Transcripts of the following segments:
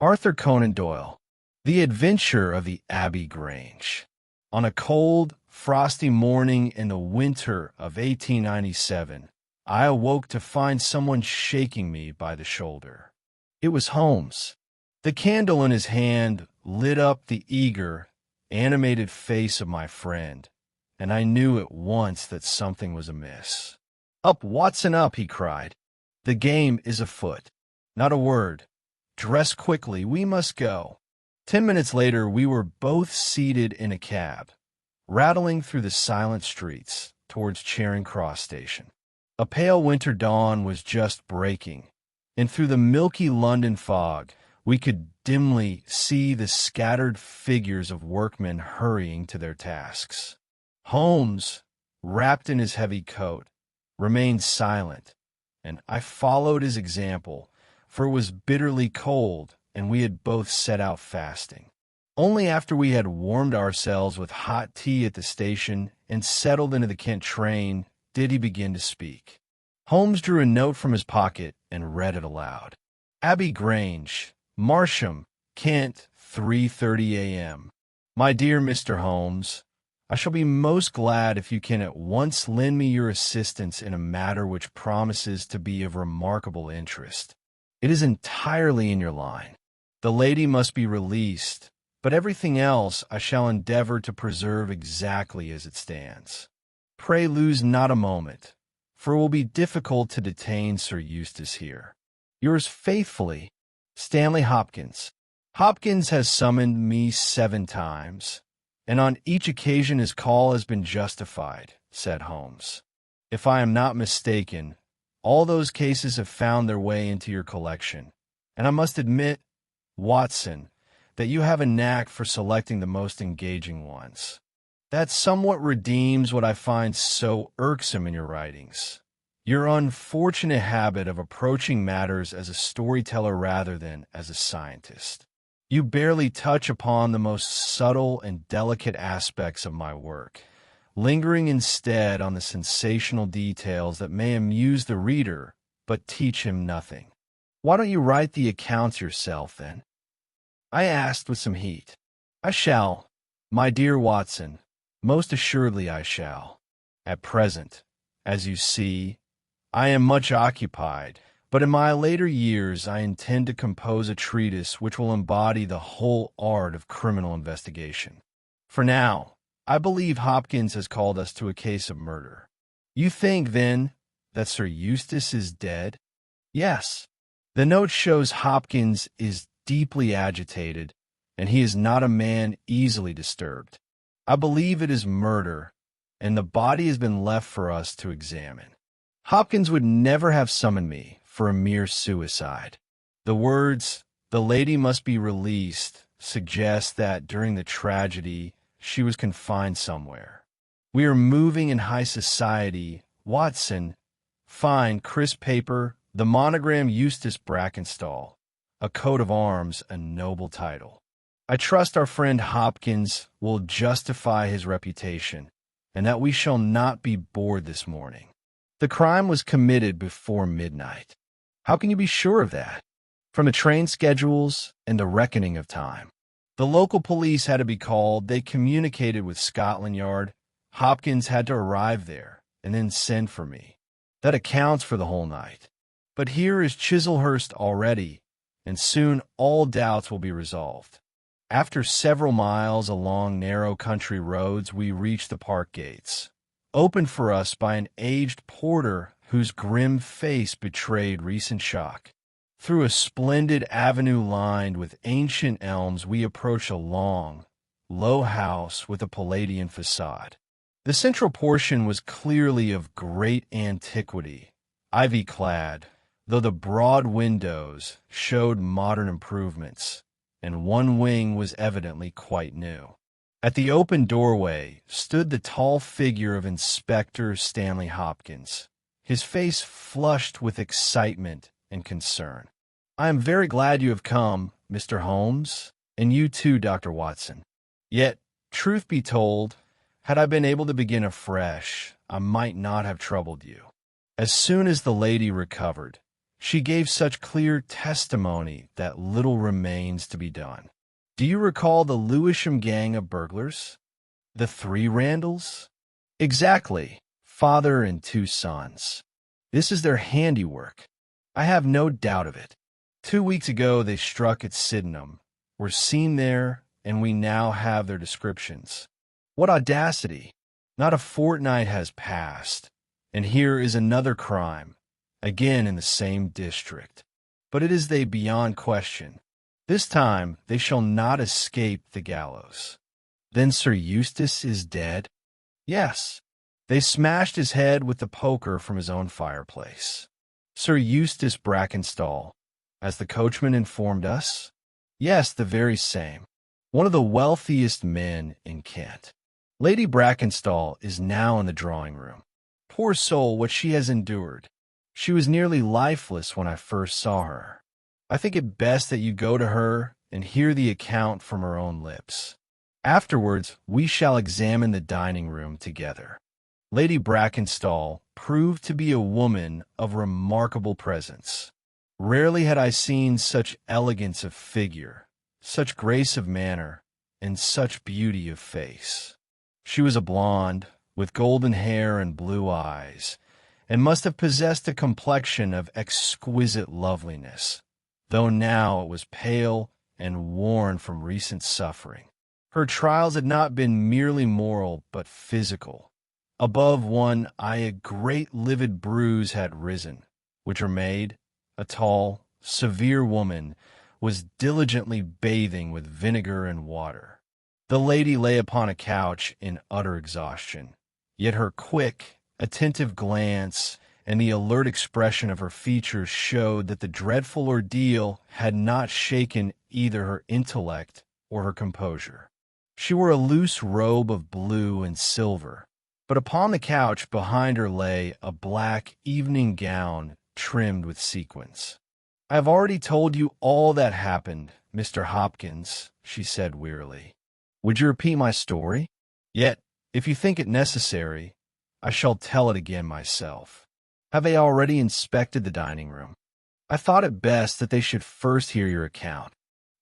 Arthur Conan Doyle, The Adventure of the Abbey Grange. On a cold, frosty morning in the winter of 1897, I awoke to find someone shaking me by the shoulder. It was Holmes. The candle in his hand lit up the eager, animated face of my friend, and I knew at once that something was amiss. "Up, Watson, up!" he cried. "The game is afoot. Not a word. Dress quickly, we must go." 10 minutes later, we were both seated in a cab, rattling through the silent streets towards Charing Cross Station. A pale winter dawn was just breaking, and through the milky London fog, we could dimly see the scattered figures of workmen hurrying to their tasks. Holmes, wrapped in his heavy coat, remained silent, and I followed his example, for it was bitterly cold, and we had both set out fasting. Only after we had warmed ourselves with hot tea at the station and settled into the Kent train did he begin to speak. Holmes drew a note from his pocket and read it aloud. "Abbey Grange, Marsham, Kent, 3:30 a.m. My dear Mr. Holmes, I shall be most glad if you can at once lend me your assistance in a matter which promises to be of remarkable interest. It is entirely in your line. The lady must be released, but everything else I shall endeavor to preserve exactly as it stands. Pray lose not a moment, for it will be difficult to detain Sir Eustace here. Yours faithfully, Stanley Hopkins." Hopkins has summoned me 7 times, and on each occasion his call has been justified, said Holmes. "If I am not mistaken, all those cases have found their way into your collection, and I must admit, Watson, that you have a knack for selecting the most engaging ones. That somewhat redeems what I find so irksome in your writings, your unfortunate habit of approaching matters as a storyteller rather than as a scientist. You barely touch upon the most subtle and delicate aspects of my work, lingering instead on the sensational details that may amuse the reader but teach him nothing. Why don't you write the accounts yourself, then?" I asked with some heat. "I shall, my dear Watson, most assuredly I shall. At present, as you see, I am much occupied, but in my later years I intend to compose a treatise which will embody the whole art of criminal investigation. For now, I believe Hopkins has called us to a case of murder. You think, then, that Sir Eustace is dead?" "Yes. The note shows Hopkins is deeply agitated, and he is not a man easily disturbed. I believe it is murder, and the body has been left for us to examine. Hopkins would never have summoned me for a mere suicide. The words, 'the lady must be released,' suggest that during the tragedy she was confined somewhere. We are moving in high society. Watson, fine, crisp paper, the monogram Eustace Brackenstall, a coat of arms, a noble title. I trust our friend Hopkins will justify his reputation, and that we shall not be bored this morning. The crime was committed before midnight. How can you be sure of that? From the train schedules and the reckoning of time. The local police had to be called. They communicated with Scotland Yard. Hopkins had to arrive there and then send for me. That accounts for the whole night. But here is Chislehurst already, and soon all doubts will be resolved. After several miles along narrow country roads, we reached the park gates, opened for us by an aged porter whose grim face betrayed recent shock. Through a splendid avenue lined with ancient elms, we approached a long, low house with a Palladian facade. The central portion was clearly of great antiquity, ivy-clad, though the broad windows showed modern improvements, and one wing was evidently quite new. At the open doorway stood the tall figure of Inspector Stanley Hopkins, his face flushed with excitement and concern. "I am very glad you have come, Mr. Holmes, and you too, Dr. Watson. Yet, truth be told, had I been able to begin afresh, I might not have troubled you. As soon as the lady recovered, She gave such clear testimony that little remains to be done. Do you recall the Lewisham gang of burglars? The three Randalls? Exactly, father and two sons. This is their handiwork. I have no doubt of it. 2 weeks ago they struck at Sydenham, were seen there, and we now have their descriptions. What audacity! Not a fortnight has passed, and here is another crime, again in the same district. But it is they beyond question. This time they shall not escape the gallows. Then Sir Eustace is dead? Yes. They smashed his head with the poker from his own fireplace. Sir Eustace Brackenstall, as the coachman informed us? Yes, the very same. One of the wealthiest men in Kent. Lady Brackenstall is now in the drawing-room. Poor soul, what she has endured. She was nearly lifeless when I first saw her. I think it best that you go to her and hear the account from her own lips. Afterwards, we shall examine the dining-room together. Lady Brackenstall proved to be a woman of remarkable presence. Rarely had I seen such elegance of figure, such grace of manner, and such beauty of face. She was a blonde, with golden hair and blue eyes, and must have possessed a complexion of exquisite loveliness, though now it was pale and worn from recent suffering. Her trials had not been merely moral, but physical. Above one eye a great livid bruise had risen, which her maid, a tall, severe woman, was diligently bathing with vinegar and water. The lady lay upon a couch in utter exhaustion, yet her quick, attentive glance and the alert expression of her features showed that the dreadful ordeal had not shaken either her intellect or her composure. She wore a loose robe of blue and silver, but upon the couch behind her lay a black evening gown trimmed with sequins. "I have already told you all that happened, Mr. Hopkins," she said wearily. "Would you repeat my story? Yet, if you think it necessary, I shall tell it again myself. Have they already inspected the dining-room? I thought it best that they should first hear your account.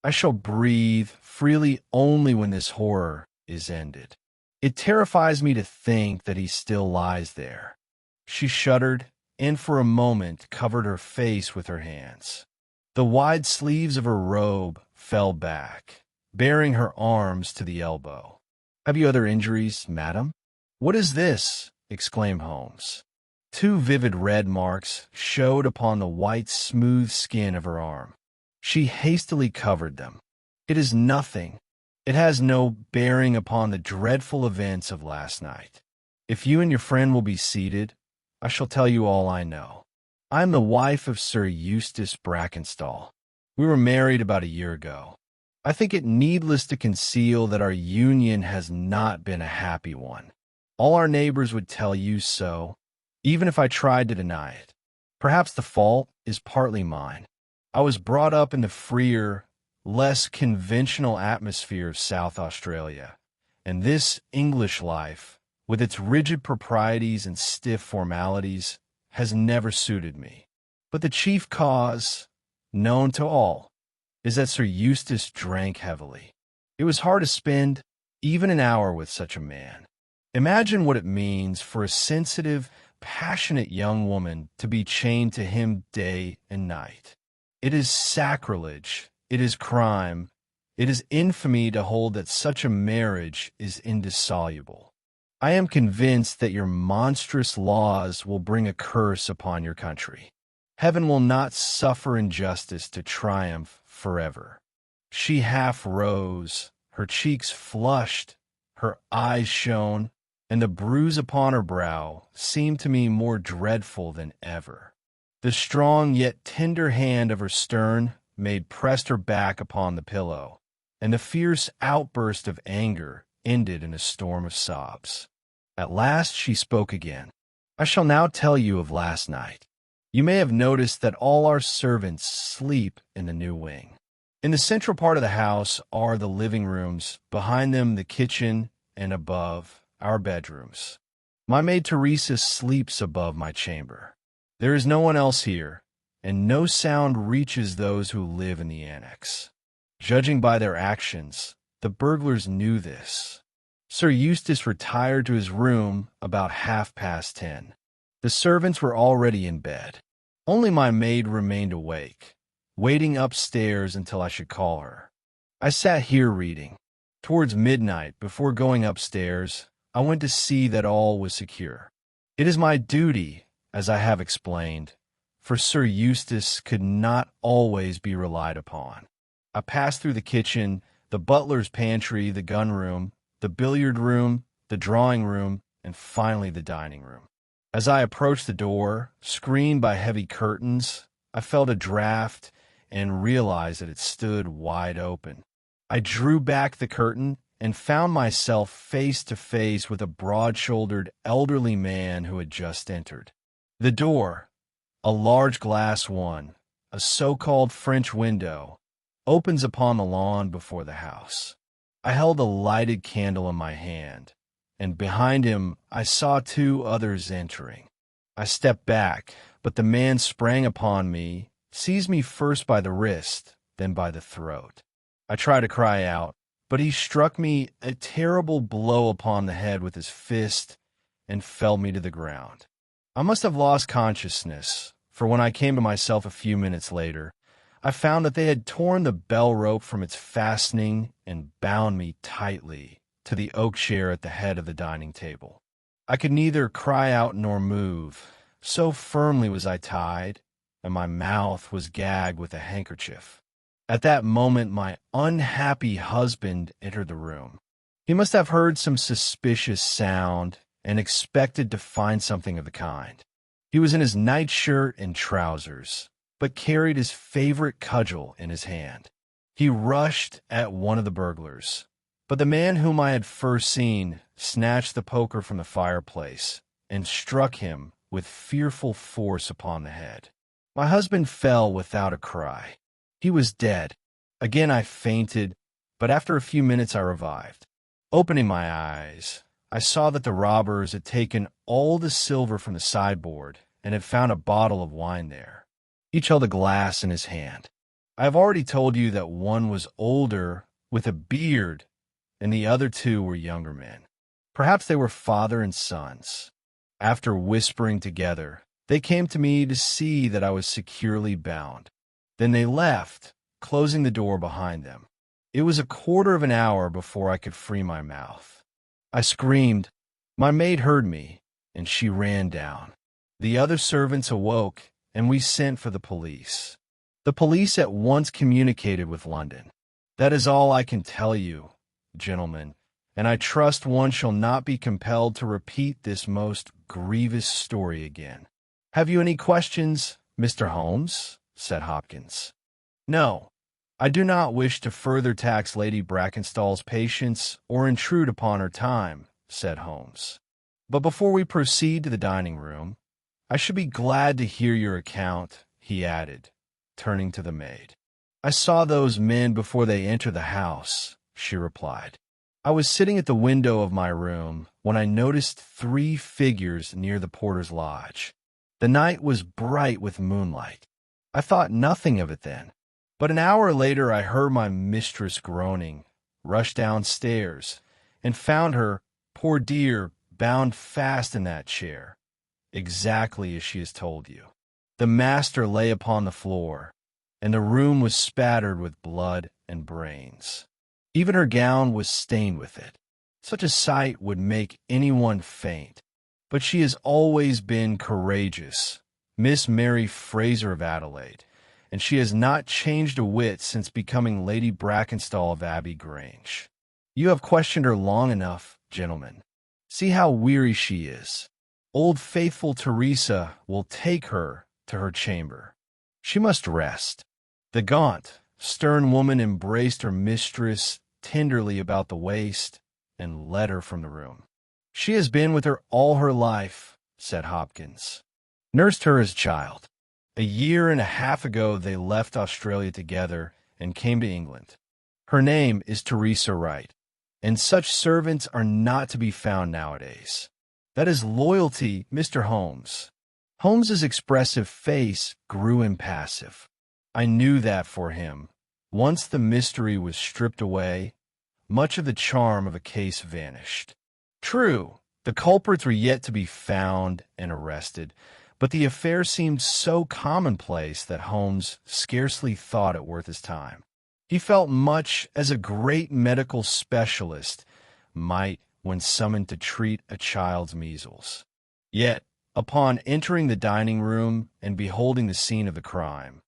I shall breathe freely only when this horror is ended. It terrifies me to think that he still lies there." She shuddered, and for a moment covered her face with her hands. The wide sleeves of her robe fell back, baring her arms to the elbow. "Have you other injuries, madam?" "What is this?" exclaimed Holmes. 2 vivid red marks showed upon the white, smooth skin of her arm. She hastily covered them. "It is nothing. It has no bearing upon the dreadful events of last night. If you and your friend will be seated, I shall tell you all I know. I am the wife of Sir Eustace Brackenstall. We were married about a year ago. I think it needless to conceal that our union has not been a happy one. All our neighbors would tell you so, even if I tried to deny it. Perhaps the fault is partly mine. I was brought up in the freer, less conventional atmosphere of South Australia, and this English life, with its rigid proprieties and stiff formalities, has never suited me. But the chief cause, known to all, is that Sir Eustace drank heavily. It was hard to spend even an hour with such a man. Imagine what it means for a sensitive, passionate young woman to be chained to him day and night. It is sacrilege, it is crime, it is infamy to hold that such a marriage is indissoluble. I am convinced that your monstrous laws will bring a curse upon your country. Heaven will not suffer injustice to triumph forever." She half rose, her cheeks flushed, her eyes shone, and the bruise upon her brow seemed to me more dreadful than ever. The strong yet tender hand of her stern maid pressed her back upon the pillow, and the fierce outburst of anger ended in a storm of sobs. At last she spoke again. "I shall now tell you of last night. You may have noticed that all our servants sleep in the new wing. In the central part of the house are the living rooms, behind them the kitchen, and above, our bedrooms. My maid Teresa sleeps above my chamber. There is no one else here, and no sound reaches those who live in the annex. Judging by their actions, the burglars knew this. Sir Eustace retired to his room about 10:30. The servants were already in bed. Only my maid remained awake, waiting upstairs until I should call her. I sat here reading. Towards midnight, before going upstairs, I went to see that all was secure. It is my duty, as I have explained, for Sir Eustace could not always be relied upon. I passed through the kitchen, the butler's pantry, the gun room, the billiard room, the drawing room, and finally the dining room. As I approached the door, screened by heavy curtains, I felt a draft and realized that it stood wide open. I drew back the curtain and found myself face to face with a broad-shouldered elderly man who had just entered. The door, a large glass one, a so-called French window, opens upon the lawn before the house. I held a lighted candle in my hand, and behind him I saw two others entering. I stepped back, but the man sprang upon me, seized me first by the wrist, then by the throat. I tried to cry out, but he struck me a terrible blow upon the head with his fist and felled me to the ground. I must have lost consciousness, for when I came to myself a few minutes later, I found that they had torn the bell rope from its fastening and bound me tightly to the oak chair at the head of the dining table. I could neither cry out nor move, so firmly was I tied, and my mouth was gagged with a handkerchief. At that moment, my unhappy husband entered the room. He must have heard some suspicious sound and expected to find something of the kind. He was in his nightshirt and trousers, but carried his favorite cudgel in his hand. He rushed at one of the burglars, but the man whom I had first seen snatched the poker from the fireplace and struck him with fearful force upon the head. My husband fell without a cry. He was dead. Again I fainted, but after a few minutes I revived. Opening my eyes, I saw that the robbers had taken all the silver from the sideboard and had found a bottle of wine there. Each held a glass in his hand. I have already told you that one was older, with a beard, and the other two were younger men. Perhaps they were father and sons. After whispering together, they came to me to see that I was securely bound. Then they left, closing the door behind them. It was a quarter of an hour before I could free my mouth. I screamed. My maid heard me, and she ran down. The other servants awoke, and we sent for the police. The police at once communicated with London. That is all I can tell you, gentlemen, and I trust one shall not be compelled to repeat this most grievous story again. Have you any questions, Mr. Holmes? Said Hopkins. No, I do not wish to further tax Lady Brackenstall's patience or intrude upon her time, said Holmes. But before we proceed to the dining room, I should be glad to hear your account, he added, turning to the maid. I saw those men before they entered the house, she replied. I was sitting at the window of my room when I noticed 3 figures near the porter's lodge. The night was bright with moonlight. I thought nothing of it then, but an hour later I heard my mistress groaning, rushed downstairs, and found her, poor dear, bound fast in that chair, exactly as she has told you. The master lay upon the floor, and the room was spattered with blood and brains. Even her gown was stained with it. Such a sight would make anyone faint, but she has always been courageous, Miss Mary Fraser of Adelaide, and she has not changed a whit since becoming Lady Brackenstall of Abbey Grange. You have questioned her long enough, gentlemen. See how weary she is. Old faithful Teresa will take her to her chamber. She must rest. The gaunt, stern woman embraced her mistress tenderly about the waist and led her from the room. She has been with her all her life, said Hopkins. Nursed her as a child. A year and a half ago they left Australia together and came to England. Her name is Teresa Wright, and such servants are not to be found nowadays. That is loyalty, Mr. Holmes. Holmes's expressive face grew impassive. I knew that for him. Once the mystery was stripped away, much of the charm of a case vanished. True, the culprits were yet to be found and arrested, but the affair seemed so commonplace that Holmes scarcely thought it worth his time. He felt much as a great medical specialist might when summoned to treat a child's measles. Yet, upon entering the dining room and beholding the scene of the crime,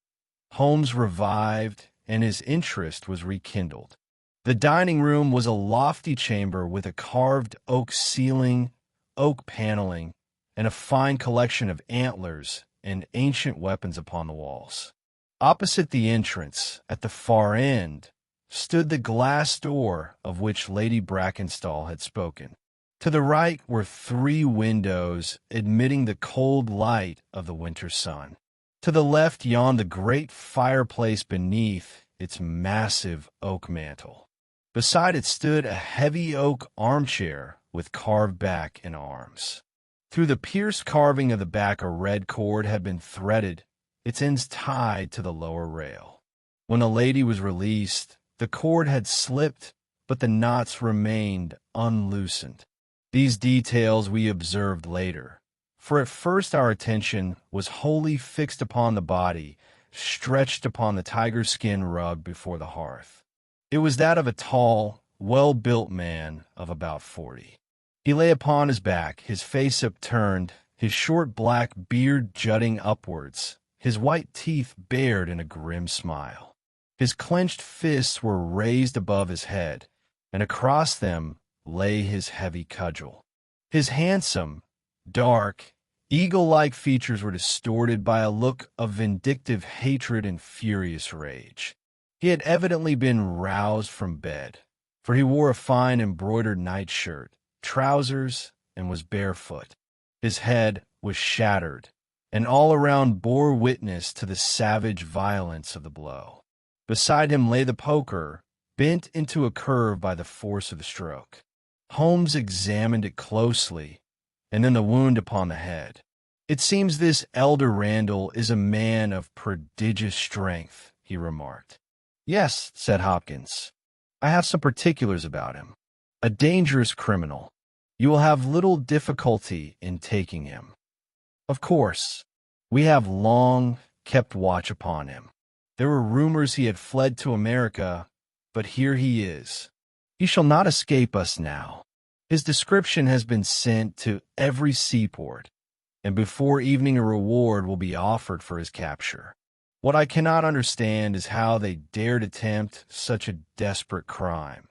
Holmes revived and his interest was rekindled. The dining room was a lofty chamber with a carved oak ceiling, oak paneling, and a fine collection of antlers and ancient weapons upon the walls. Opposite the entrance, at the far end, stood the glass door of which Lady Brackenstall had spoken. To the right were 3 windows admitting the cold light of the winter sun. To the left yawned the great fireplace beneath its massive oak mantel. Beside it stood a heavy oak armchair with carved back and arms. Through the pierced carving of the back a red cord had been threaded, its ends tied to the lower rail. When the lady was released, the cord had slipped, but the knots remained unloosened. These details we observed later, for at first our attention was wholly fixed upon the body, stretched upon the tiger skin rug before the hearth. It was that of a tall, well-built man of about 40. He lay upon his back, his face upturned, his short black beard jutting upwards, his white teeth bared in a grim smile. His clenched fists were raised above his head, and across them lay his heavy cudgel. His handsome, dark, eagle-like features were distorted by a look of vindictive hatred and furious rage. He had evidently been roused from bed, for he wore a fine embroidered nightshirt, trousers, and was barefoot. His head was shattered, and all around bore witness to the savage violence of the blow. Beside him lay the poker, bent into a curve by the force of the stroke. Holmes examined it closely, and then the wound upon the head. "It seems this elder Randall is a man of prodigious strength," he remarked. "Yes," said Hopkins. "I have some particulars about him. A dangerous criminal. You will have little difficulty in taking him. Of course, we have long kept watch upon him. There were rumors he had fled to America, but here he is. He shall not escape us now. His description has been sent to every seaport, and before evening a reward will be offered for his capture. What I cannot understand is how they dared attempt such a desperate crime,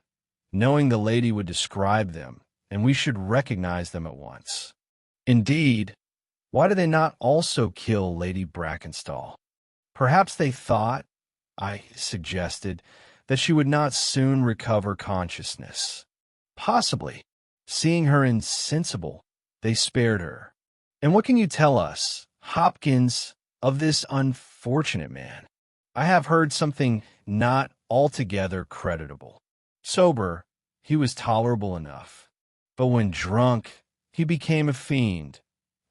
knowing the lady would describe them, and we should recognize them at once. Indeed, why did they not also kill Lady Brackenstall? Perhaps they thought, I suggested, that she would not soon recover consciousness. Possibly, seeing her insensible, they spared her. And what can you tell us, Hopkins, of this unfortunate man? I have heard something not altogether creditable. Sober, he was tolerable enough, but when drunk, he became a fiend,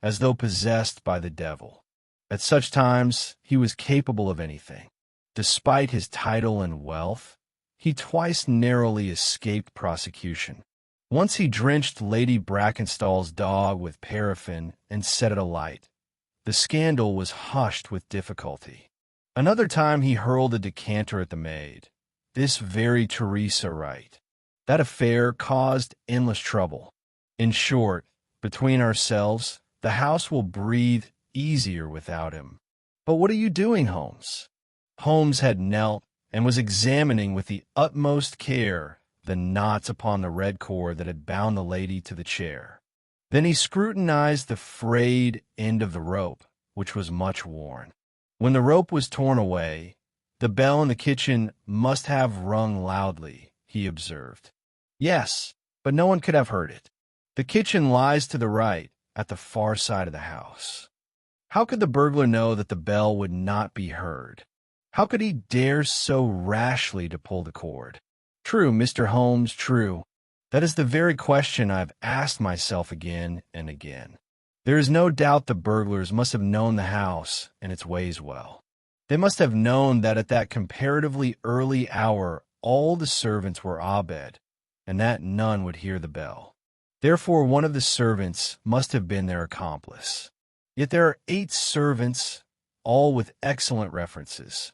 as though possessed by the devil. At such times, he was capable of anything. Despite his title and wealth, he twice narrowly escaped prosecution. Once he drenched Lady Brackenstall's dog with paraffin and set it alight. The scandal was hushed with difficulty. Another time he hurled a decanter at the maid. This very Teresa Wright. That affair caused endless trouble. In short, between ourselves, the house will breathe easier without him. But what are you doing, Holmes? Holmes had knelt and was examining with the utmost care the knots upon the red cord that had bound the lady to the chair. Then he scrutinized the frayed end of the rope, which was much worn. When the rope was torn away, the bell in the kitchen must have rung loudly, he observed. Yes, but no one could have heard it. The kitchen lies to the right, at the far side of the house. How could the burglar know that the bell would not be heard? How could he dare so rashly to pull the cord? True, Mr. Holmes, true. That is the very question I have asked myself again and again. There is no doubt the burglars must have known the house and its ways well. They must have known that at that comparatively early hour all the servants were abed, and that none would hear the bell. Therefore one of the servants must have been their accomplice. Yet there are 8 servants, all with excellent references.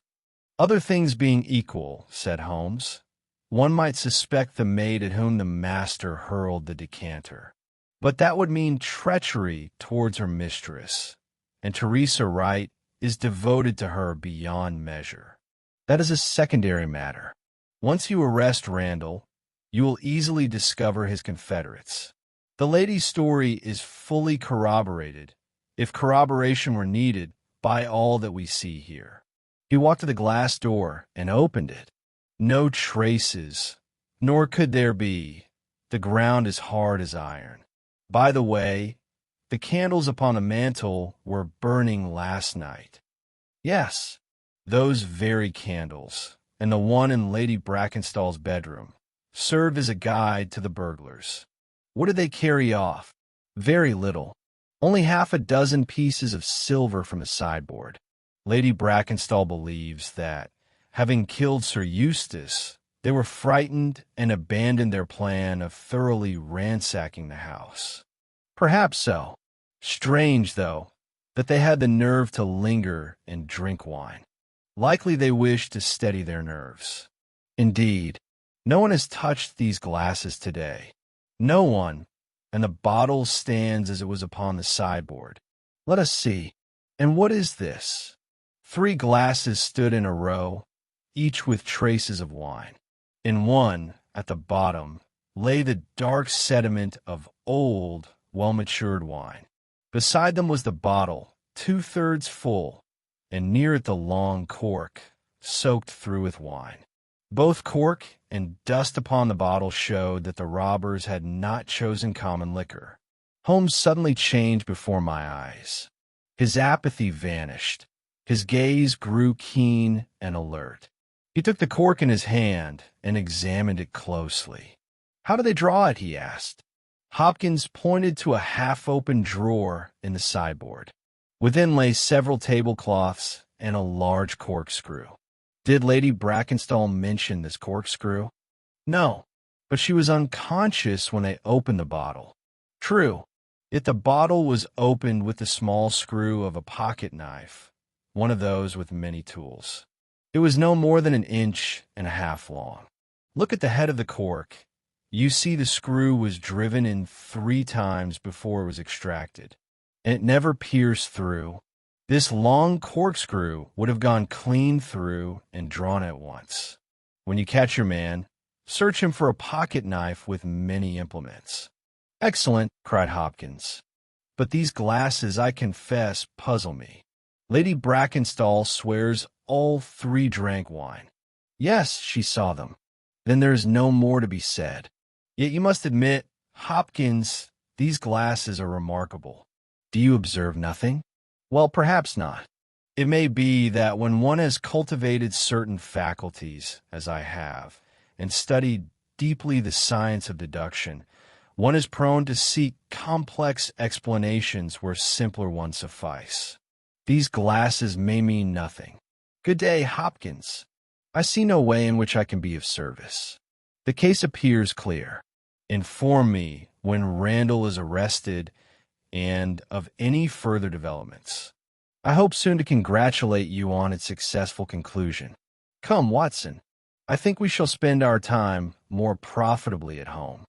Other things being equal, said Holmes, one might suspect the maid at whom the master hurled the decanter. But that would mean treachery towards her mistress, and Teresa Wright is devoted to her beyond measure. That is a secondary matter. Once you arrest Randall, you will easily discover his confederates. The lady's story is fully corroborated, if corroboration were needed, by all that we see here. He walked to the glass door and opened it. No traces, nor could there be. The ground is hard as iron. By the way, the candles upon the mantel were burning last night. Yes, those very candles, and the one in Lady Brackenstall's bedroom, served as a guide to the burglars. What did they carry off? Very little. Only half a dozen pieces of silver from the sideboard. Lady Brackenstall believes that, having killed Sir Eustace, they were frightened and abandoned their plan of thoroughly ransacking the house. Perhaps so. Strange, though, that they had the nerve to linger and drink wine. Likely they wished to steady their nerves. Indeed, no one has touched these glasses today. No one, and the bottle stands as it was upon the sideboard. Let us see. And what is this? 3 glasses stood in a row, each with traces of wine. In one, at the bottom, lay the dark sediment of old, well-matured wine. Beside them was the bottle, 2/3 full, and near it the long cork, soaked through with wine. Both cork and dust upon the bottle showed that the robbers had not chosen common liquor. Holmes suddenly changed before my eyes. His apathy vanished. His gaze grew keen and alert. He took the cork in his hand and examined it closely. "How do they draw it?" he asked. Hopkins pointed to a half-open drawer in the sideboard. Within lay several tablecloths and a large corkscrew. Did Lady Brackenstall mention this corkscrew? No, but she was unconscious when they opened the bottle. True, yet the bottle was opened with the small screw of a pocket knife, one of those with many tools. It was no more than 1.5 inches long. Look at the head of the cork. You see the screw was driven in 3 times before it was extracted, and it never pierced through. This long corkscrew would have gone clean through and drawn at once. When you catch your man, search him for a pocket knife with many implements. "Excellent," cried Hopkins. "But these glasses, I confess, puzzle me. Lady Brackenstall swears all 3 drank wine." "Yes, she saw them." "Then there is no more to be said. Yet you must admit, Hopkins, these glasses are remarkable. Do you observe nothing?" "Well, perhaps not. It may be that when one has cultivated certain faculties, as I have, and studied deeply the science of deduction, one is prone to seek complex explanations where simpler ones suffice. These glasses may mean nothing. Good day, Hopkins. I see no way in which I can be of service. The case appears clear. Inform me when Randall is arrested and of any further developments. I hope soon to congratulate you on its successful conclusion. Come, Watson. I think we shall spend our time more profitably at home."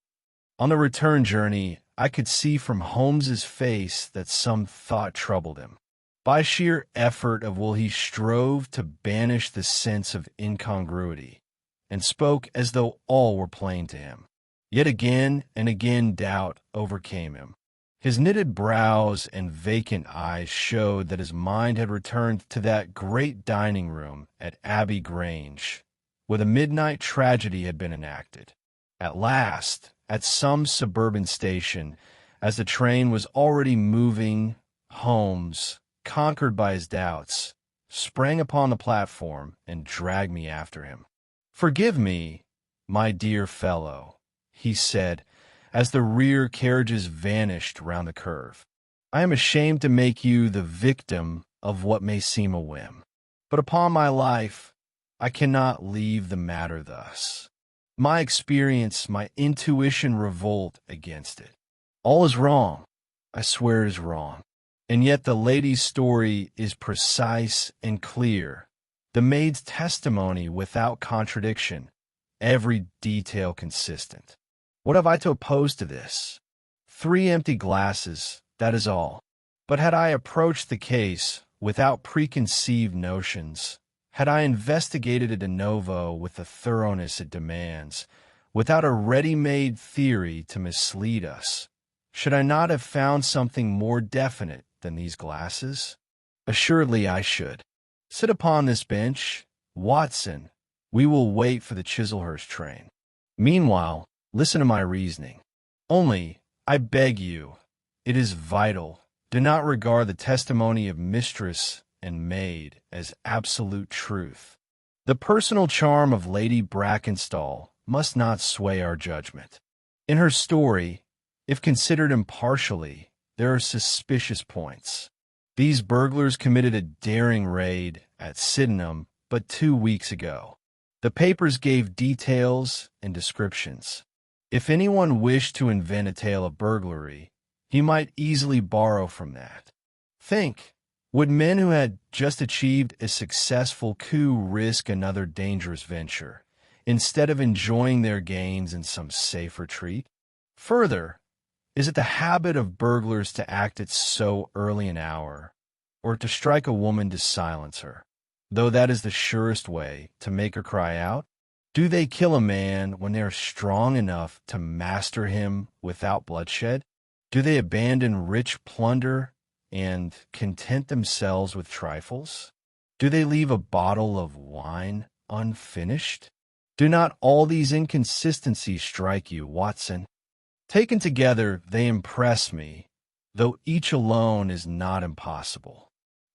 On the return journey, I could see from Holmes's face that some thought troubled him. By sheer effort of will he strove to banish the sense of incongruity, and spoke as though all were plain to him. Yet again and again doubt overcame him. His knitted brows and vacant eyes showed that his mind had returned to that great dining room at Abbey Grange, where the midnight tragedy had been enacted. At last, at some suburban station, as the train was already moving, Holmes, conquered by his doubts, sprang upon the platform and dragged me after him. "Forgive me, my dear fellow," he said, as the rear carriages vanished round the curve. I am ashamed to make you the victim of what may seem a whim. But upon my life, I cannot leave the matter thus. My experience, my intuition revolt against it. All is wrong. I swear it is wrong. And yet the lady's story is precise and clear. The maid's testimony without contradiction, every detail consistent. What have I to oppose to this? 3 empty glasses, that is all. But had I approached the case without preconceived notions, had I investigated it de novo with the thoroughness it demands, without a ready-made theory to mislead us, should I not have found something more definite than these glasses? Assuredly I should. Sit upon this bench, Watson. We will wait for the Chislehurst train. Meanwhile, listen to my reasoning. Only, I beg you, it is vital. Do not regard the testimony of mistress and maid as absolute truth. The personal charm of Lady Brackenstall must not sway our judgment. In her story, if considered impartially, there are suspicious points. These burglars committed a daring raid at Sydenham but 2 weeks ago. The papers gave details and descriptions. If anyone wished to invent a tale of burglary, he might easily borrow from that. Think, would men who had just achieved a successful coup risk another dangerous venture, instead of enjoying their gains in some safe retreat? Further, is it the habit of burglars to act at so early an hour, or to strike a woman to silence her, though that is the surest way to make her cry out? Do they kill a man when they are strong enough to master him without bloodshed? Do they abandon rich plunder and content themselves with trifles? Do they leave a bottle of wine unfinished? Do not all these inconsistencies strike you, Watson? Taken together, they impress me, though each alone is not impossible.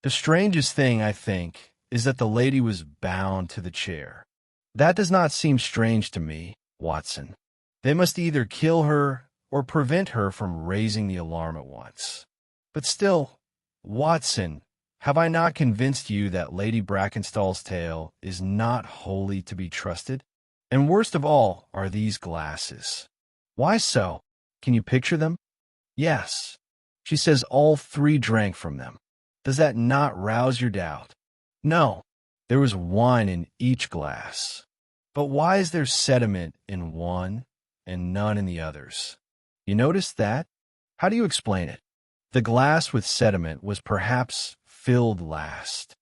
The strangest thing, I think, is that the lady was bound to the chair. That does not seem strange to me, Watson. They must either kill her or prevent her from raising the alarm at once. But still, Watson, have I not convinced you that Lady Brackenstall's tale is not wholly to be trusted? And worst of all are these glasses. Why so? Can you picture them? Yes. She says all 3 drank from them. Does that not rouse your doubt? No. There was wine in each glass. But why is there sediment in one and none in the others? You notice that? How do you explain it? The glass with sediment was perhaps filled last.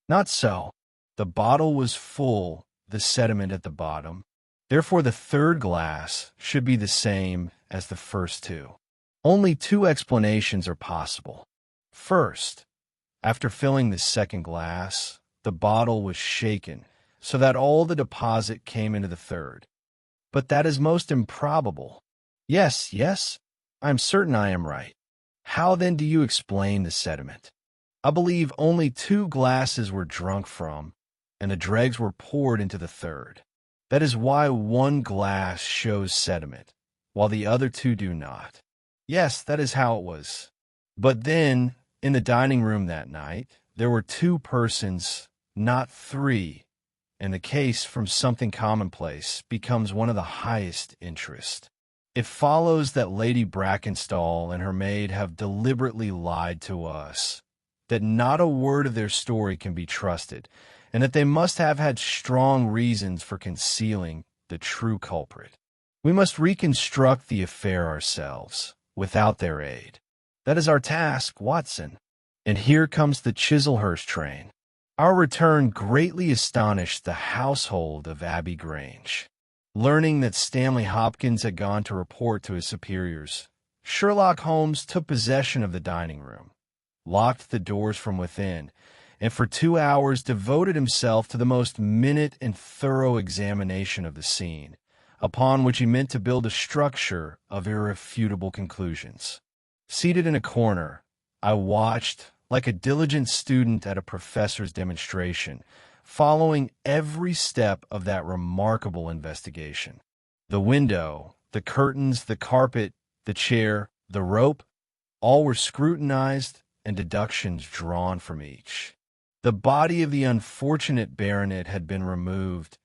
Not so. The bottle was full, the sediment at the bottom. Therefore, the 3rd glass should be the same as the first 2. Only 2 explanations are possible. First, after filling the 2nd glass, the bottle was shaken so that all the deposit came into the 3rd. But that is most improbable. Yes, I am certain I am right. How then do you explain the sediment? I believe only 2 glasses were drunk from, and the dregs were poured into the 3rd. That is why 1 glass shows sediment, while the other 2 do not. Yes, that is how it was. But then, in the dining room that night, there were 2 persons, not 3, and the case from something commonplace becomes one of the highest interest. It follows that Lady Brackenstall and her maid have deliberately lied to us, that not a word of their story can be trusted, and that they must have had strong reasons for concealing the true culprit. We must reconstruct the affair ourselves, without their aid. That is our task, Watson. And here comes the Chislehurst train. Our return greatly astonished the household of Abbey Grange. Learning that Stanley Hopkins had gone to report to his superiors, Sherlock Holmes took possession of the dining room, locked the doors from within, and for 2 hours devoted himself to the most minute and thorough examination of the scene, upon which he meant to build a structure of irrefutable conclusions. Seated in a corner, I watched, like a diligent student at a professor's demonstration, following every step of that remarkable investigation. The window, the curtains, the carpet, the chair, the rope, All were scrutinized and deductions drawn from each. The body of the unfortunate baronet had been removed,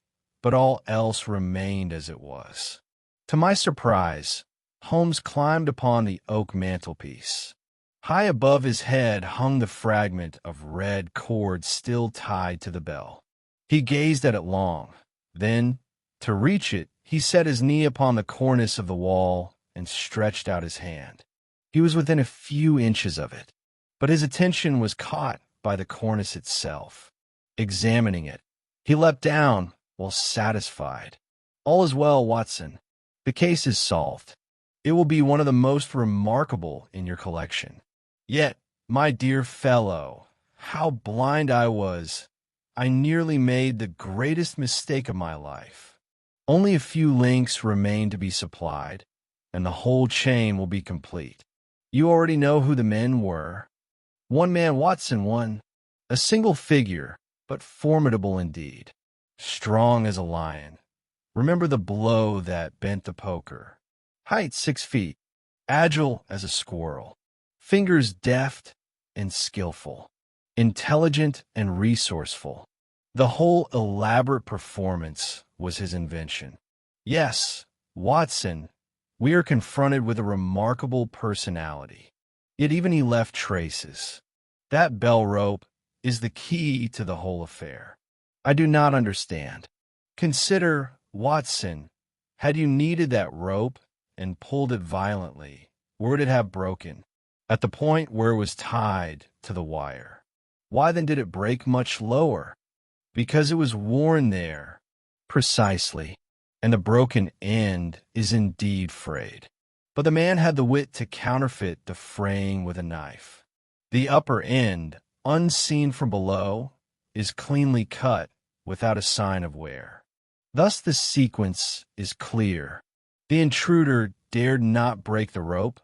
but all else remained as it was. To my surprise, Holmes climbed upon the oak mantelpiece. High above his head hung the fragment of red cord still tied to the bell. He gazed at it long. Then, to reach it, he set his knee upon the cornice of the wall and stretched out his hand. He was within a few inches of it, but his attention was caught by the cornice itself. Examining it, he leapt down, well satisfied. All is well, Watson. The case is solved. It will be one of the most remarkable in your collection. Yet, my dear fellow, how blind I was. I nearly made the greatest mistake of my life. Only a few links remain to be supplied, and the whole chain will be complete. You already know who the men were. One man, Watson, one. A single figure, but formidable indeed. Strong as a lion. Remember the blow that bent the poker. Height 6 feet. Agile as a squirrel. Fingers deft and skillful. Intelligent and resourceful. The whole elaborate performance was his invention. Yes, Watson, we are confronted with a remarkable personality. Yet even he left traces. That bell rope is the key to the whole affair. I do not understand. Consider, Watson, had you needed that rope and pulled it violently, would it have broken? At the point where it was tied to the wire. Why then did it break much lower? Because it was worn there. Precisely. And the broken end is indeed frayed. But the man had the wit to counterfeit the fraying with a knife. The upper end, unseen from below, is cleanly cut without a sign of wear. Thus the sequence is clear. The intruder dared not break the rope,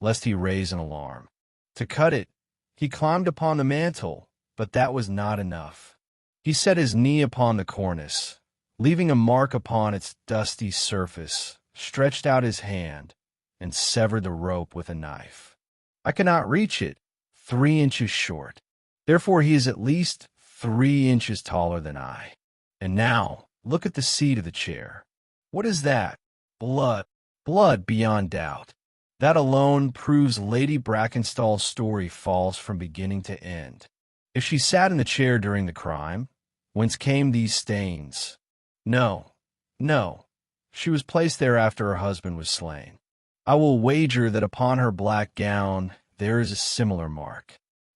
lest he raise an alarm. To cut it, he climbed upon the mantel, but that was not enough. He set his knee upon the cornice, leaving a mark upon its dusty surface, stretched out his hand, and severed the rope with a knife. I cannot reach it, 3 inches short. Therefore he is at least 3 inches taller than I. And now, look at the seat of the chair. What is that? Blood. Blood beyond doubt. That alone proves Lady Brackenstall's story false from beginning to end. If she sat in the chair during the crime, whence came these stains? No, no. She was placed there after her husband was slain. I will wager that upon her black gown there is a similar mark.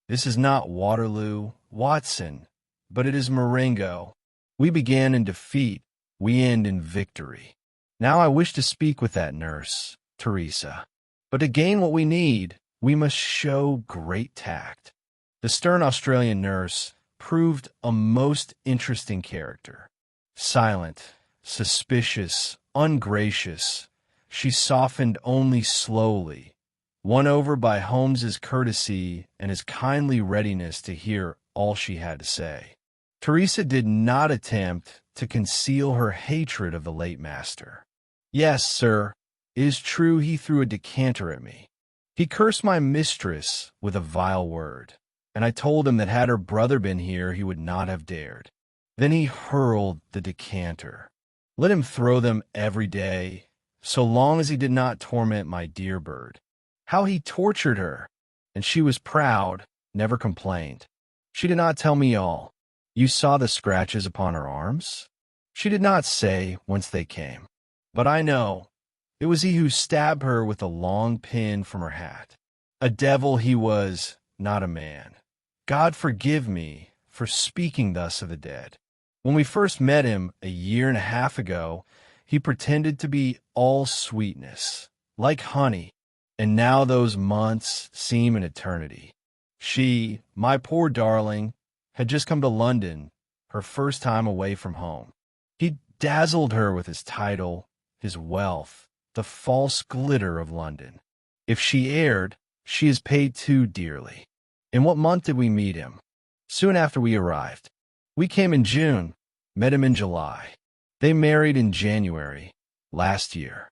This is not Waterloo, Watson, but it is Marengo. We began in defeat, we end in victory. Now I wish to speak with that nurse, Teresa. But to gain what we need, we must show great tact. The stern Australian nurse proved a most interesting character. Silent, suspicious, ungracious, she softened only slowly, won over by Holmes's courtesy and his kindly readiness to hear all she had to say. Teresa did not attempt to conceal her hatred of the late master. Yes, sir, it is true he threw a decanter at me. He cursed my mistress with a vile word, and I told him that had her brother been here, he would not have dared. Then he hurled the decanter. Let him throw them every day, so long as he did not torment my dear bird. How he tortured her! And she was proud, never complained. She did not tell me all. You saw the scratches upon her arms? She did not say whence they came. But I know. It was he who stabbed her with a long pin from her hat. A devil he was, not a man. God forgive me for speaking thus of the dead. When we first met him 1.5 years ago, he pretended to be all sweetness, like honey, and now those months seem an eternity. She, my poor darling, had just come to London, her first time away from home. He dazzled her with his title, his wealth, the false glitter of London. If she erred, she is paid too dearly. In what month did we meet him? Soon after we arrived. We came in June, met him in July. They married in January, last year.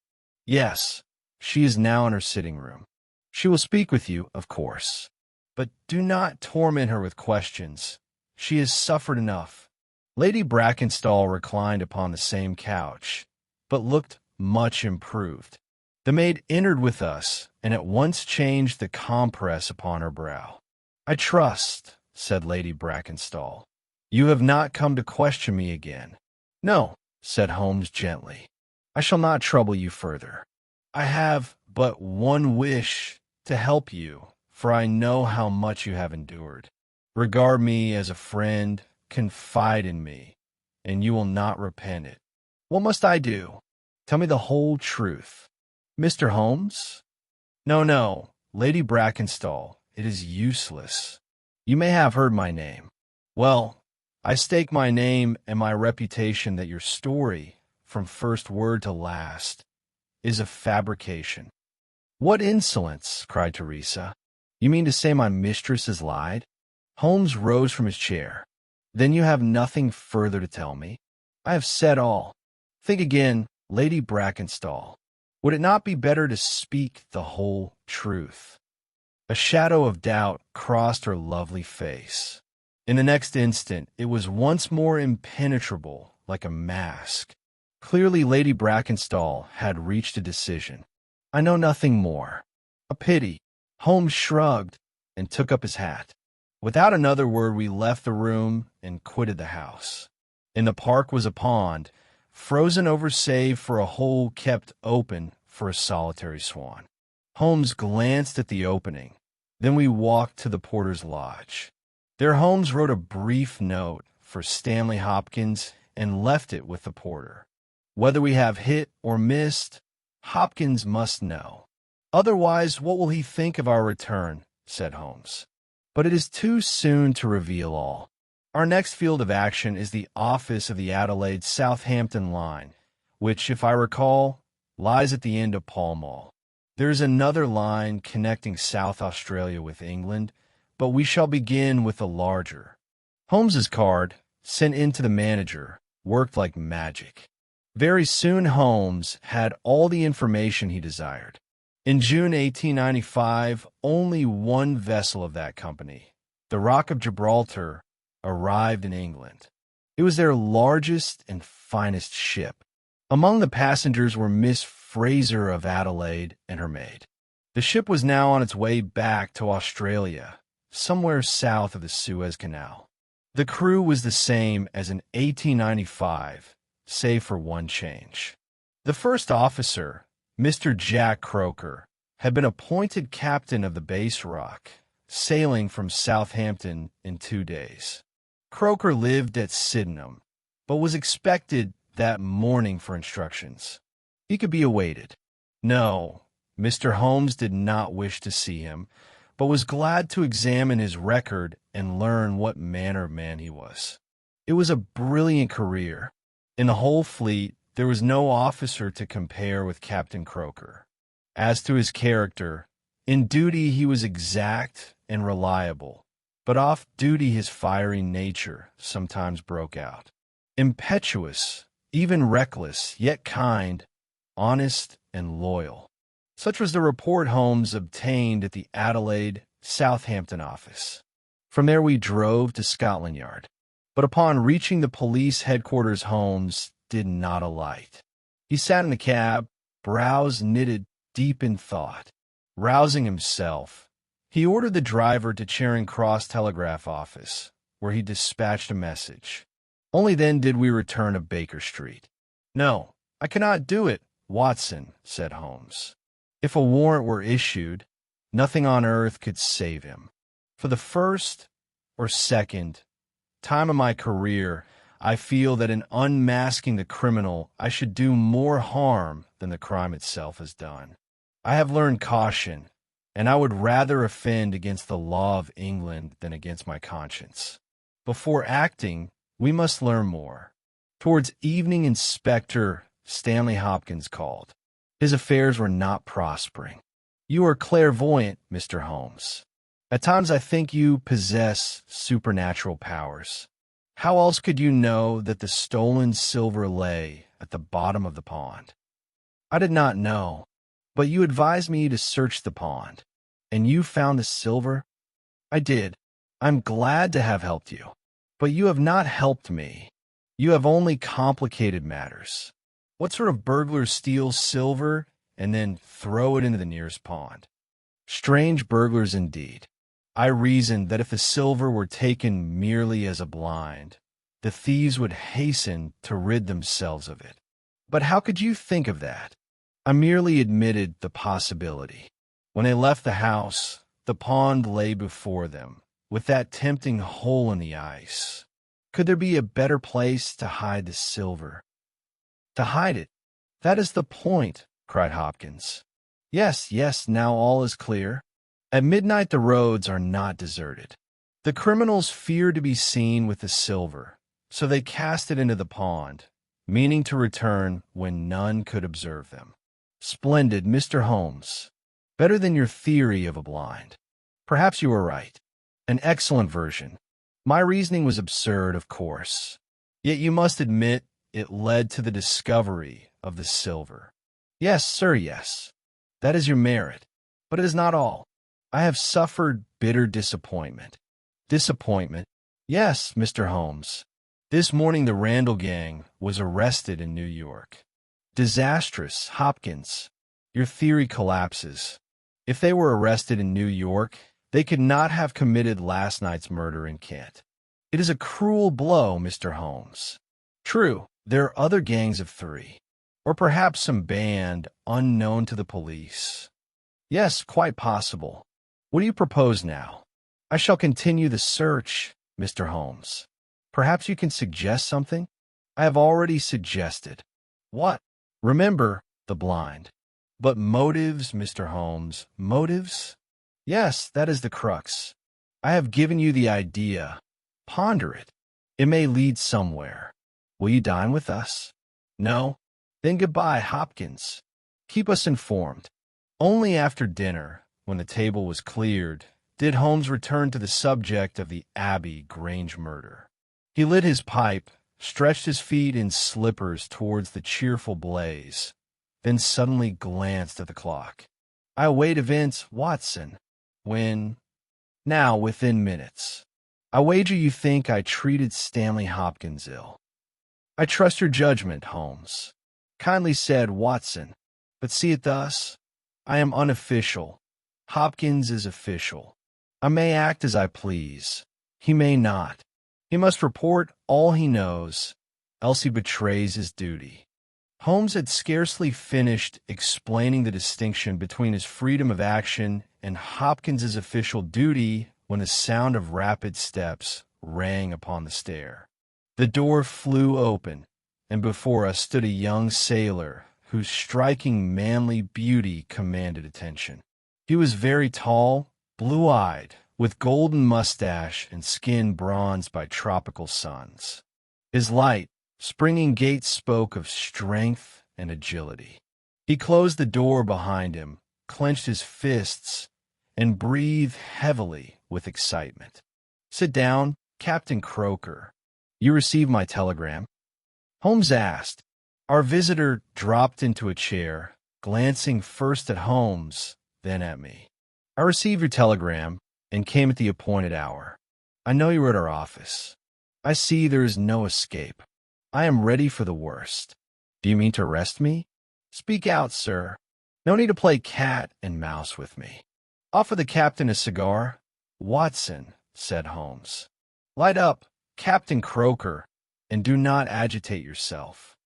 Yes, she is now in her sitting room. She will speak with you, of course. But do not torment her with questions. She has suffered enough. Lady Brackenstall reclined upon the same couch, but looked much improved. The maid entered with us, and at once changed the compress upon her brow. "I trust," said Lady Brackenstall, "you have not come to question me again." "No," said Holmes gently. "I shall not trouble you further. I have but one wish, to help you, for I know how much you have endured. Regard me as a friend, confide in me, and you will not repent it. What must I do? Tell me the whole truth." "Mr. Holmes?" "No, no, Lady Brackenstall. It is useless. You may have heard my name. Well, I stake my name and my reputation that your story, from first word to last, is a fabrication." "What insolence!" cried Teresa. "You mean to say my mistress has lied?" Holmes rose from his chair. "Then you have nothing further to tell me?" "I have said all." "Think again, Lady Brackenstall. Would it not be better to speak the whole truth?" A shadow of doubt crossed her lovely face. In the next instant, it was once more impenetrable, like a mask. Clearly, Lady Brackenstall had reached a decision. "I know nothing more." "A pity." Holmes shrugged and took up his hat. Without another word, we left the room and quitted the house. In the park was a pond, frozen over save for a hole kept open for a solitary swan. Holmes glanced at the opening. Then we walked to the porter's lodge. There Holmes wrote a brief note for Stanley Hopkins and left it with the porter. Whether we have hit or missed, Hopkins must know. "Otherwise, what will he think of our return?" said Holmes. "But it is too soon to reveal all. Our next field of action is the office of the Adelaide-Southampton line, which, if I recall, lies at the end of Pall Mall. There is another line connecting South Australia with England, but we shall begin with the larger." Holmes's card, sent in to the manager, worked like magic. Very soon Holmes had all the information he desired. In June 1895, only one vessel of that company, the Rock of Gibraltar, arrived in England. It was their largest and finest ship. Among the passengers were Miss Fraser of Adelaide and her maid. The ship was now on its way back to Australia, somewhere south of the Suez Canal. The crew was the same as in 1895, save for one change. The first officer, Mr. Jack Croker, had been appointed captain of the Base Rock, sailing from Southampton in 2 days. Croker lived at Sydenham, but was expected that morning for instructions. He could be awaited. No, Mr. Holmes did not wish to see him, but was glad to examine his record and learn what manner of man he was. It was a brilliant career. In the whole fleet, there was no officer to compare with Captain Croker. As to his character, in duty he was exact and reliable, but off duty his fiery nature sometimes broke out. Impetuous, even reckless, yet kind, honest, and loyal. Such was the report Holmes obtained at the Adelaide, Southampton office. From there we drove to Scotland Yard, but upon reaching the police headquarters Holmes did not alight. He sat in the cab, brows knitted deep in thought. Rousing himself, he ordered the driver to Charing Cross Telegraph Office, where he dispatched a message. Only then did we return to Baker Street. "No, I cannot do it, Watson," said Holmes. If a warrant were issued, nothing on earth could save him. For the first or second time of my career, I feel that in unmasking the criminal, I should do more harm than the crime itself has done. I have learned caution, and I would rather offend against the law of England than against my conscience. Before acting, we must learn more. Towards evening, Inspector Stanley Hopkins called. His affairs were not prospering. "You are clairvoyant, Mr. Holmes. At times I think you possess supernatural powers. How else could you know that the stolen silver lay at the bottom of the pond?" "I did not know, but you advised me to search the pond." And you found the silver? I did. I'm glad to have helped you. But you have not helped me. You have only complicated matters. What sort of burglar steals silver and then throw it into the nearest pond? Strange burglars indeed. I reasoned that if the silver were taken merely as a blind, the thieves would hasten to rid themselves of it. But how could you think of that? I merely admitted the possibility. When they left the house, the pond lay before them, with that tempting hole in the ice. Could there be a better place to hide the silver? To hide it? That is the point, cried Hopkins. Yes, yes, now all is clear. At midnight the roads are not deserted. The criminals feared to be seen with the silver, so they cast it into the pond, meaning to return when none could observe them. Splendid, Mr. Holmes. Better than your theory of a blind. Perhaps you were right. An excellent version. My reasoning was absurd, of course. Yet you must admit it led to the discovery of the silver. Yes, sir, yes. That is your merit. But it is not all. I have suffered bitter disappointment. Disappointment? Yes, Mr. Holmes. This morning the Randall gang was arrested in New York. Disastrous, Hopkins. Your theory collapses. If they were arrested in New York, they could not have committed last night's murder in Kent. It is a cruel blow, Mr. Holmes. True, there are other gangs of three, or perhaps some band unknown to the police. Yes, quite possible. What do you propose now? I shall continue the search, Mr. Holmes. Perhaps you can suggest something? I have already suggested. What? Remember, the blind. But motives, Mr. Holmes, motives? Yes, that is the crux. I have given you the idea. Ponder it. It may lead somewhere. Will you dine with us? No? Then goodbye, Hopkins. Keep us informed. Only after dinner, when the table was cleared, did Holmes return to the subject of the Abbey Grange murder. He lit his pipe, stretched his feet in slippers towards the cheerful blaze, then suddenly glanced at the clock. I await events, Watson. When? Now, within minutes. I wager you think I treated Stanley Hopkins ill. I trust your judgment, Holmes. Kindly said, Watson. But see it thus. I am unofficial. Hopkins is official. I may act as I please. He may not. He must report all he knows, else he betrays his duty. Holmes had scarcely finished explaining the distinction between his freedom of action and Hopkins's official duty when the sound of rapid steps rang upon the stair. The door flew open, and before us stood a young sailor whose striking manly beauty commanded attention. He was very tall, blue-eyed, with golden mustache and skin bronzed by tropical suns. His light, springing gait spoke of strength and agility. He closed the door behind him, clenched his fists, and breathed heavily with excitement. "Sit down, Captain Croker. You received my telegram?" Holmes asked. Our visitor dropped into a chair, glancing first at Holmes, then at me. "I received your telegram and came at the appointed hour. I know you were at our office. I see there is no escape. I am ready for the worst. Do you mean to arrest me? Speak out, sir. No need to play cat and mouse with me. Offer the captain a cigar." "Watson," said Holmes. "Light up, Captain Croker, and do not agitate yourself.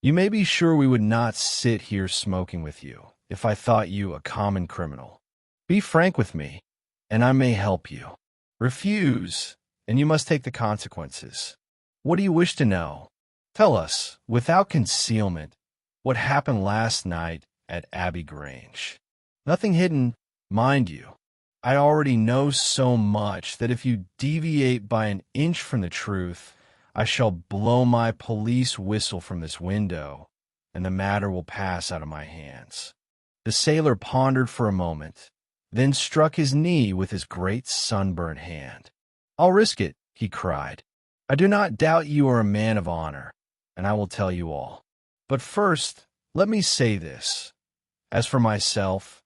You may be sure we would not sit here smoking with you if I thought you a common criminal. Be frank with me, and I may help you. Refuse, and you must take the consequences. What do you wish to know? Tell us, without concealment, what happened last night at Abbey Grange. Nothing hidden, mind you. I already know so much that if you deviate by an inch from the truth, I shall blow my police whistle from this window, and the matter will pass out of my hands." The sailor pondered for a moment, then struck his knee with his great sunburnt hand. "I'll risk it," he cried. "I do not doubt you are a man of honor, and I will tell you all. But first, let me say this. As for myself,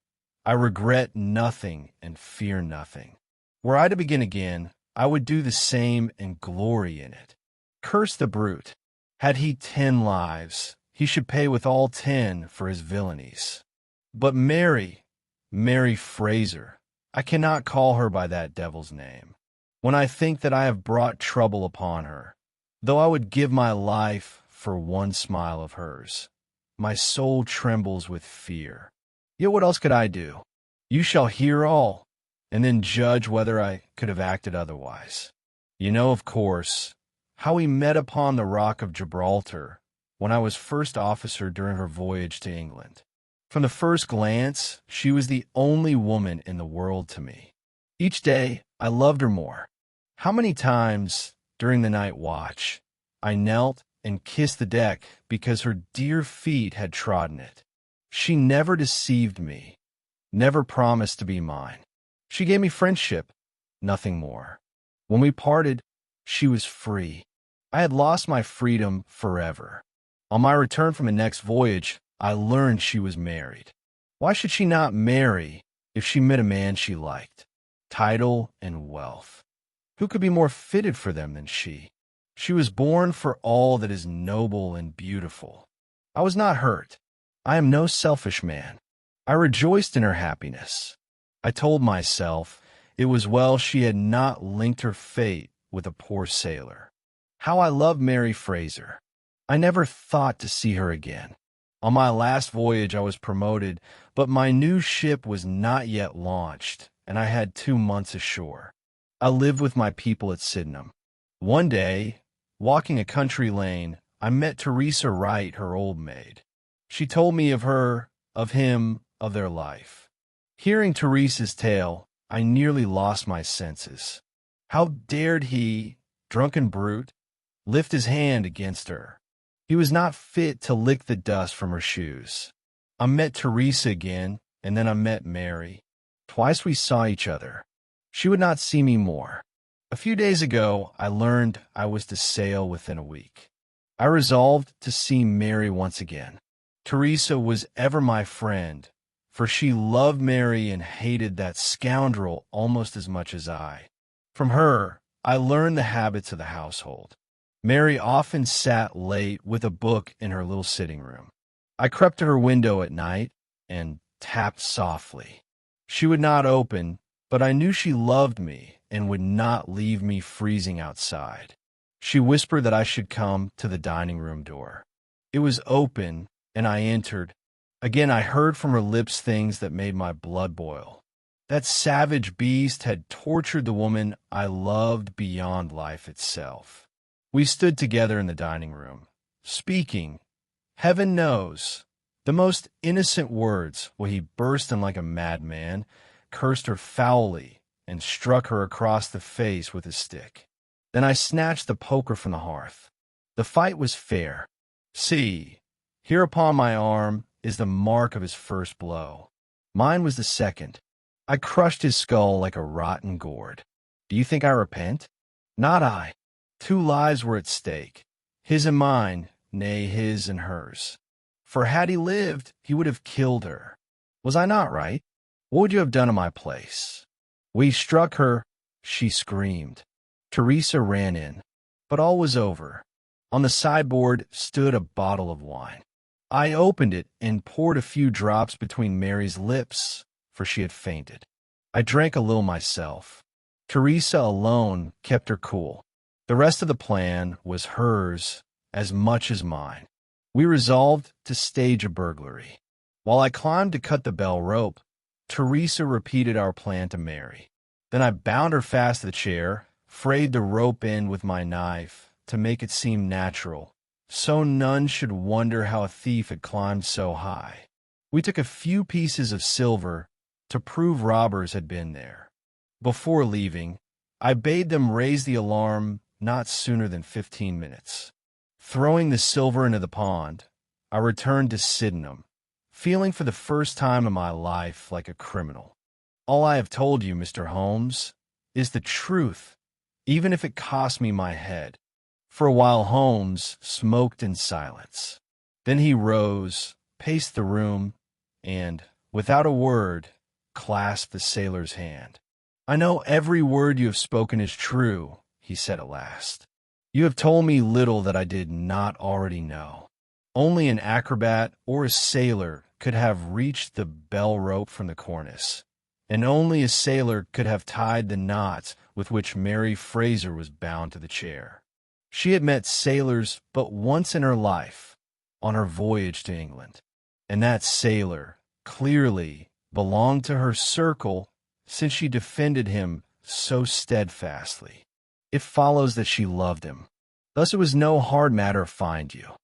I regret nothing and fear nothing. Were I to begin again, I would do the same and glory in it. Curse the brute. Had he 10 lives, he should pay with all 10 for his villainies. But Mary Fraser, I cannot call her by that devil's name. When I think that I have brought trouble upon her, though I would give my life for one smile of hers, my soul trembles with fear. Yet what else could I do? You shall hear all, and then judge whether I could have acted otherwise. You know, of course, how we met upon the rock of Gibraltar when I was first officer during her voyage to England. From the first glance, she was the only woman in the world to me. Each day, I loved her more. How many times, during the night watch, I knelt and kissed the deck because her dear feet had trodden it. She never deceived me, never promised to be mine. She gave me friendship, nothing more. When we parted, she was free. I had lost my freedom forever. On my return from the next voyage, I learned she was married. Why should she not marry if she met a man she liked? Title and wealth. Who could be more fitted for them than she? She was born for all that is noble and beautiful. I was not hurt. I am no selfish man. I rejoiced in her happiness. I told myself it was well she had not linked her fate with a poor sailor. How I loved Mary Fraser. I never thought to see her again. On my last voyage I was promoted, but my new ship was not yet launched, and I had 2 months ashore. I lived with my people at Sydenham. One day, walking a country lane, I met Teresa Wright, her old maid. She told me of her, of him, of their life. Hearing Teresa's tale, I nearly lost my senses. How dared he, drunken brute, lift his hand against her? He was not fit to lick the dust from her shoes. I met Teresa again, and then I met Mary. Twice we saw each other. She would not see me more. A few days ago, I learned I was to sail within a week. I resolved to see Mary once again. Teresa was ever my friend, for she loved Mary and hated that scoundrel almost as much as I. From her, I learned the habits of the household. Mary often sat late with a book in her little sitting room. I crept to her window at night and tapped softly. She would not open, but I knew she loved me and would not leave me freezing outside. She whispered that I should come to the dining room door. It was open, and I entered. Again I heard from her lips things that made my blood boil. That savage beast had tortured the woman I loved beyond life itself. We stood together in the dining room, speaking, heaven knows, the most innocent words, while he burst in like a madman, cursed her foully, and struck her across the face with his stick. Then I snatched the poker from the hearth. The fight was fair. See, here upon my arm is the mark of his first blow. Mine was the second. I crushed his skull like a rotten gourd. Do you think I repent? Not I. 2 lives were at stake, his and mine, nay, his and hers. For had he lived, he would have killed her. Was I not right? What would you have done in my place? We struck her. She screamed. Teresa ran in. But all was over. On the sideboard stood a bottle of wine. I opened it and poured a few drops between Mary's lips, for she had fainted. I drank a little myself. Teresa alone kept her cool. The rest of the plan was hers as much as mine. We resolved to stage a burglary. While I climbed to cut the bell rope, Teresa repeated our plan to Mary. Then I bound her fast to the chair, frayed the rope end with my knife to make it seem natural, so none should wonder how a thief had climbed so high. We took a few pieces of silver to prove robbers had been there. Before leaving, I bade them raise the alarm not sooner than 15 minutes. Throwing the silver into the pond, I returned to Sydenham, feeling for the first time in my life like a criminal. All I have told you, Mr. Holmes, is the truth, even if it cost me my head. For a while Holmes smoked in silence. Then he rose, paced the room, and, without a word, clasped the sailor's hand. "I know every word you have spoken is true," he said at last. "You have told me little that I did not already know. Only an acrobat or a sailor could have reached the bell rope from the cornice, and only a sailor could have tied the knots with which Mary Fraser was bound to the chair. She had met sailors but once in her life, on her voyage to England, and that sailor clearly belonged to her circle, since she defended him so steadfastly. It follows that she loved him. Thus it was no hard matter to find you.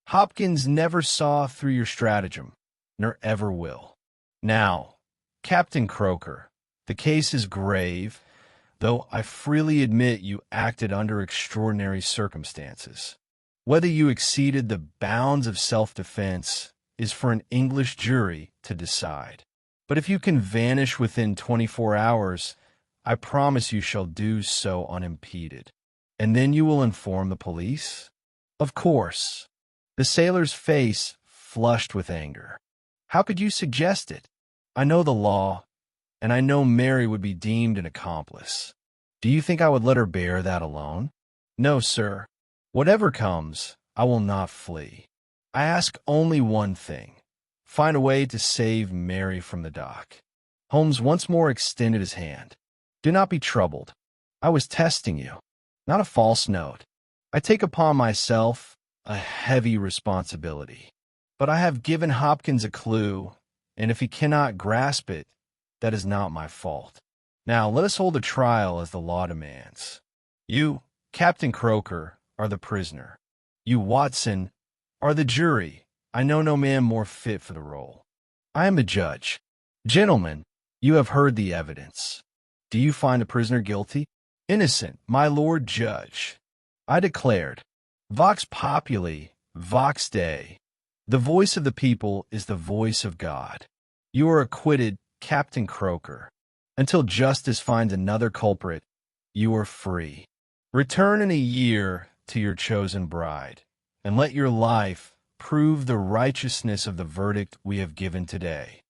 Hopkins never saw through your stratagem, nor ever will. Now, Captain Croker, the case is grave, though I freely admit you acted under extraordinary circumstances. Whether you exceeded the bounds of self-defense is for an English jury to decide. But if you can vanish within 24 hours, I promise you shall do so unimpeded. And then you will inform the police? Of course. The sailor's face flushed with anger. How could you suggest it? I know the law, and I know Mary would be deemed an accomplice. Do you think I would let her bear that alone? No, sir. Whatever comes, I will not flee. I ask only one thing. Find a way to save Mary from the dock. Holmes once more extended his hand. Do not be troubled. I was testing you, not a false note. I take upon myself a heavy responsibility. But I have given Hopkins a clue, and if he cannot grasp it, that is not my fault. Now let us hold a trial as the law demands. You, Captain Croker, are the prisoner. You, Watson, are the jury. I know no man more fit for the role. I am the judge. Gentlemen, you have heard the evidence. Do you find the prisoner guilty? Innocent, my lord judge. I declared, Vox populi, vox Dei. The voice of the people is the voice of God. You are acquitted, Captain Croker. Until justice finds another culprit, you are free. Return in a year to your chosen bride, and let your life prove the righteousness of the verdict we have given today.